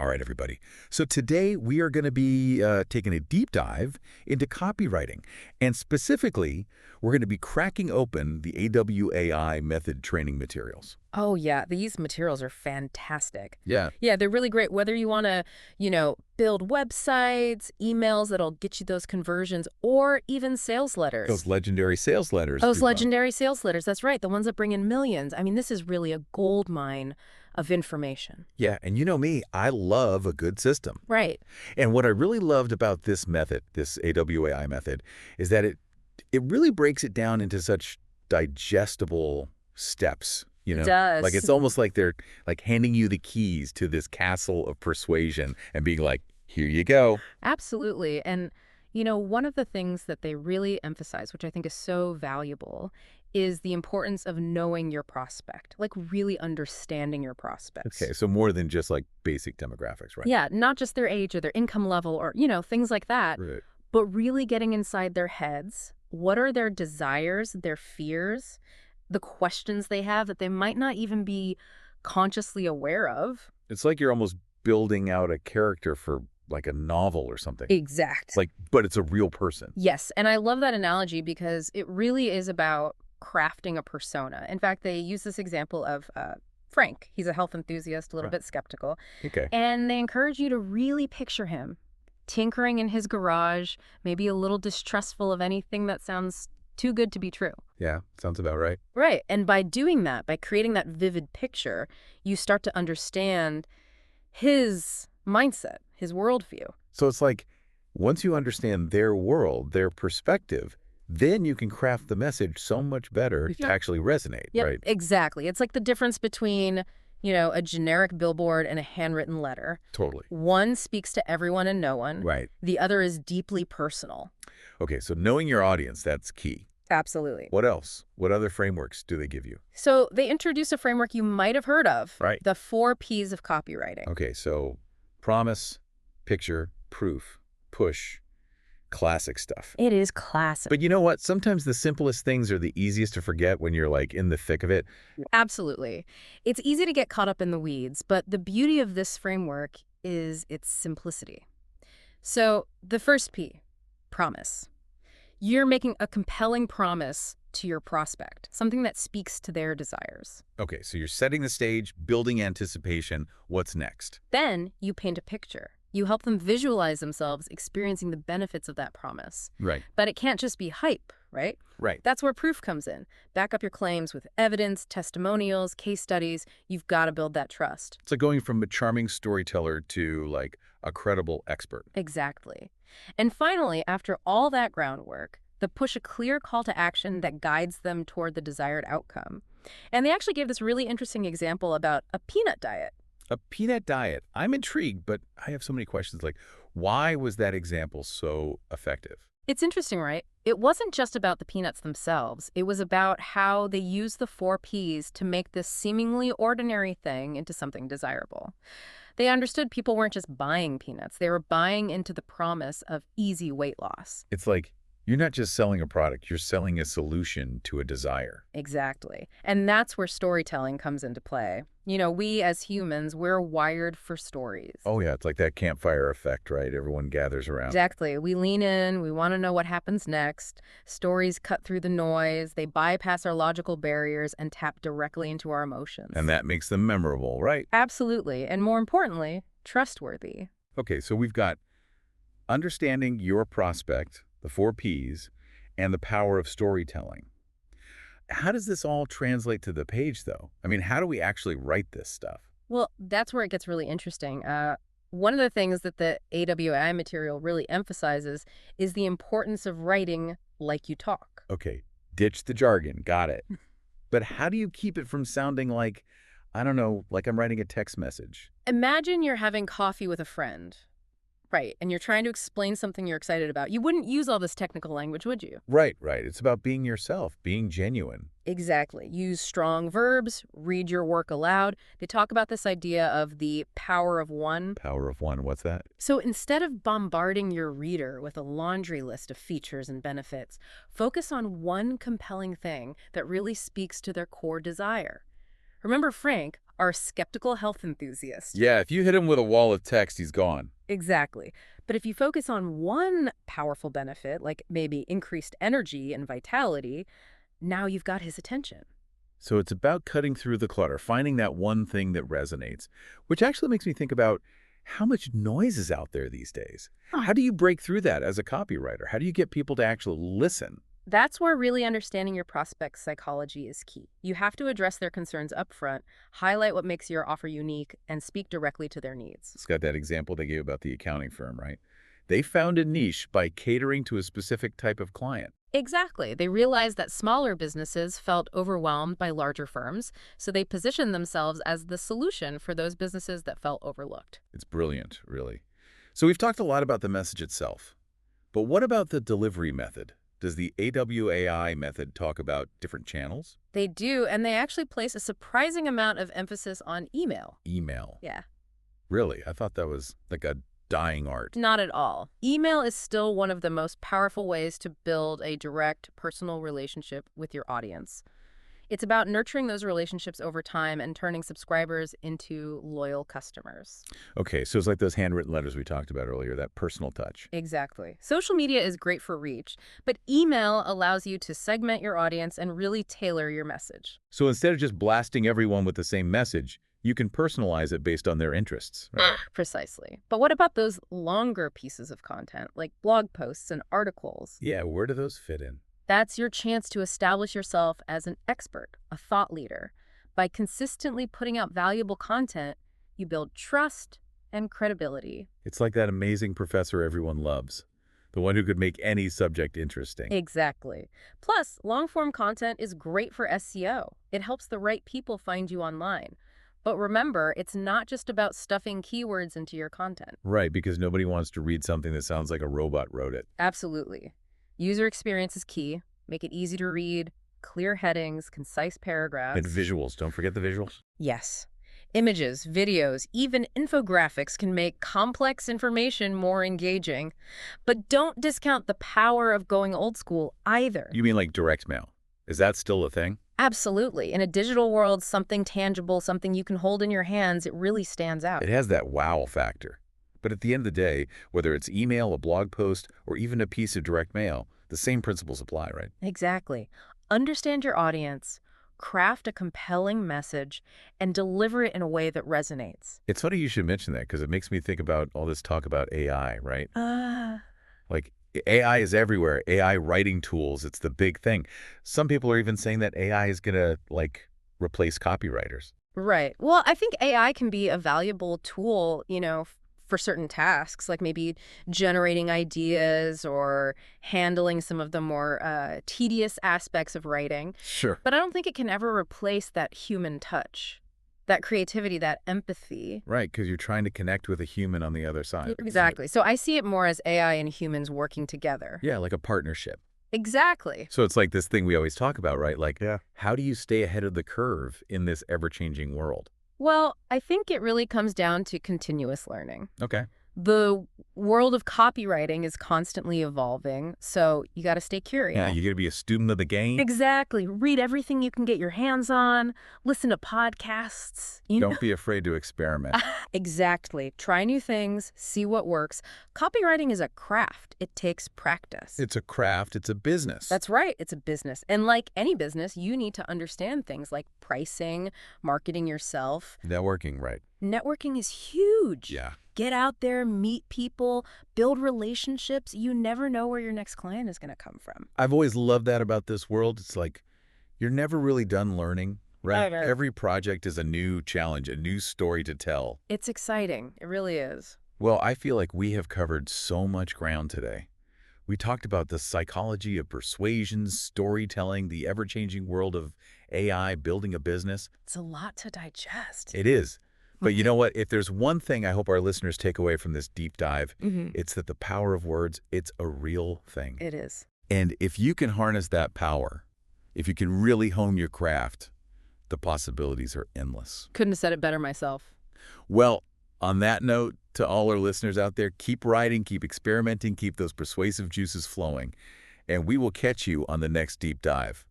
All right, everybody. So today we are going to be taking a deep dive into copywriting. And specifically, we're going to be cracking open the AWAI Method training materials. Oh, yeah. These materials are fantastic. Yeah. Yeah, they're really great. Whether you want to, build websites, emails that'll get you those conversions, or even sales letters. Those legendary sales letters. Those legendary sales letters. That's right. The ones that bring in millions. I mean, this is really a gold mine of information. Yeah, and you know me, I love a good system. Right. And what I really loved about this method, this AWAI method, is that it really breaks it down into such digestible steps. It does. Like it's almost like they're like handing you the keys to this castle of persuasion and being like, here you go. Absolutely. And, one of the things that they really emphasize, which I think is so valuable, is the importance of knowing your prospect, like really understanding your prospects. Okay, so more than just like basic demographics, right? Yeah, not just their age or their income level or, things like that, Right. but really getting inside their heads. What are their desires, their fears, the questions they have that they might not even be consciously aware of? It's like you're almost building out a character for like a novel or something. Exact. But it's a real person. Yes, and I love that analogy because it really is about crafting a persona. In fact, they use this example of Frank. He's a health enthusiast, a little bit skeptical. Okay. And they encourage you to really picture him tinkering in his garage, maybe a little distrustful of anything that sounds too good to be true. Yeah, sounds about right. Right. And by doing that, by creating that vivid picture, you start to understand his mindset, his worldview. So it's like once you understand their world, their perspective, then you can craft the message so much better to actually resonate, Yep, right? exactly. It's like the difference between, a generic billboard and a handwritten letter. Totally. One speaks to everyone and no one. Right. The other is deeply personal. Okay, so knowing your audience, that's key. Absolutely. What else? What other frameworks do they give you? So they introduce a framework you might have heard of. Right. The 4 Ps of copywriting. Okay, so promise, picture, proof, push, classic stuff. It is classic. But you know what? Sometimes the simplest things are the easiest to forget when you're like in the thick of it. Absolutely. It's easy to get caught up in the weeds, but the beauty of this framework is its simplicity. So the first P, promise. You're making a compelling promise to your prospect, something that speaks to their desires. Okay, so you're setting the stage, building anticipation. What's next? Then you paint a picture. You help them visualize themselves experiencing the benefits of that promise. Right. But it can't just be hype, right? Right. That's where proof comes in. Back up your claims with evidence, testimonials, case studies. You've got to build that trust. It's like going from a charming storyteller to like a credible expert. Exactly. And finally, after all that groundwork, they push a clear call to action that guides them toward the desired outcome. And they actually gave this really interesting example about a peanut diet. A peanut diet. I'm intrigued, but I have so many questions. Like, why was that example so effective? It's interesting, right? It wasn't just about the peanuts themselves. It was about how they used the 4 Ps to make this seemingly ordinary thing into something desirable. They understood people weren't just buying peanuts. They were buying into the promise of easy weight loss. It's like you're not just selling a product, you're selling a solution to a desire. Exactly. And that's where storytelling comes into play. We as humans, we're wired for stories. Oh, yeah, it's like that campfire effect, right? Everyone gathers around. Exactly. We lean in. We want to know what happens next. Stories cut through the noise. They bypass our logical barriers and tap directly into our emotions. And that makes them memorable, right? Absolutely. And more importantly, trustworthy. Okay, so we've got understanding your prospect, the 4 Ps, and the power of storytelling. How does this all translate to the page, though? I mean, how do we actually write this stuff? Well, that's where it gets really interesting. One of the things that the AWAI material really emphasizes is the importance of writing like you talk. Okay, ditch the jargon. Got it. But how do you keep it from sounding like, I don't know, like I'm writing a text message? Imagine you're having coffee with a friend. Right, and you're trying to explain something you're excited about. You wouldn't use all this technical language, would you? Right. It's about being yourself, being genuine. Exactly. Use strong verbs, read your work aloud. They talk about this idea of the power of one. Power of one, what's that? So instead of bombarding your reader with a laundry list of features and benefits, focus on one compelling thing that really speaks to their core desire. Remember Frank, our skeptical health enthusiast. Yeah, if you hit him with a wall of text, he's gone. Exactly. But if you focus on one powerful benefit, like maybe increased energy and vitality, now you've got his attention. So it's about cutting through the clutter, finding that one thing that resonates, which actually makes me think about how much noise is out there these days. How do you break through that as a copywriter? How do you get people to actually listen? That's where really understanding your prospect's psychology is key. You have to address their concerns upfront, highlight what makes your offer unique, and speak directly to their needs. It's got that example they gave about the accounting firm, right? They found a niche by catering to a specific type of client. Exactly. They realized that smaller businesses felt overwhelmed by larger firms, so they positioned themselves as the solution for those businesses that felt overlooked. It's brilliant, really. So we've talked a lot about the message itself. But what about the delivery method? Does the AWAI method talk about different channels? They do, and they actually place a surprising amount of emphasis on email. Email. Yeah. Really? I thought that was like a dying art. Not at all. Email is still one of the most powerful ways to build a direct, personal relationship with your audience. It's about nurturing those relationships over time and turning subscribers into loyal customers. Okay, so it's like those handwritten letters we talked about earlier, that personal touch. Exactly. Social media is great for reach, but email allows you to segment your audience and really tailor your message. So instead of just blasting everyone with the same message, you can personalize it based on their interests. Right? Precisely. But what about those longer pieces of content, like blog posts and articles? Yeah, where do those fit in? That's your chance to establish yourself as an expert, a thought leader. By consistently putting out valuable content, you build trust and credibility. It's like that amazing professor everyone loves, the one who could make any subject interesting. Exactly. Plus, long-form content is great for SEO. It helps the right people find you online. But remember, it's not just about stuffing keywords into your content. Right, because nobody wants to read something that sounds like a robot wrote it. Absolutely. User experience is key. Make it easy to read, clear headings, concise paragraphs. And visuals, don't forget the visuals. Yes. Images, videos, even infographics can make complex information more engaging. But don't discount the power of going old school either. You mean like direct mail? Is that still a thing? Absolutely. In a digital world, something tangible, something you can hold in your hands, it really stands out. It has that wow factor. But at the end of the day, whether it's email, a blog post, or even a piece of direct mail, the same principles apply, right? Exactly. Understand your audience, craft a compelling message, and deliver it in a way that resonates. It's funny you should mention that because it makes me think about all this talk about AI, right? Like AI is everywhere. AI writing tools, it's the big thing. Some people are even saying that AI is going to replace copywriters. Right. Well, I think AI can be a valuable tool, for certain tasks, like maybe generating ideas or handling some of the more tedious aspects of writing. Sure. But I don't think it can ever replace that human touch, that creativity, that empathy. Right, because you're trying to connect with a human on the other side. Exactly. So I see it more as AI and humans working together. Yeah, like a partnership. Exactly. So it's like this thing we always talk about, right? Like, Yeah. how do you stay ahead of the curve in this ever-changing world? Well, I think it really comes down to continuous learning. Okay. The world of copywriting is constantly evolving, so you got to stay curious. Yeah, you got to be a student of the game. Exactly. Read everything you can get your hands on. Listen to podcasts. Don't be afraid to experiment. Exactly. Try new things. See what works. Copywriting is a craft. It takes practice. It's a craft. It's a business. That's right. It's a business. And like any business, you need to understand things like pricing, marketing yourself. Networking, right? Networking is huge. Yeah. Get out there, meet people, build relationships. You never know where your next client is going to come from. I've always loved that about this world. It's like you're never really done learning, right? Right. Every project is a new challenge, a new story to tell. It's exciting. It really is. Well, I feel like we have covered so much ground today. We talked about the psychology of persuasion, storytelling, the ever-changing world of AI, building a business. It's a lot to digest. It is. But you know what? If there's one thing I hope our listeners take away from this deep dive, it's that the power of words, it's a real thing. It is. And if you can harness that power, if you can really hone your craft, the possibilities are endless. Couldn't have said it better myself. Well, on that note, to all our listeners out there, keep writing, keep experimenting, keep those persuasive juices flowing. And we will catch you on the next deep dive.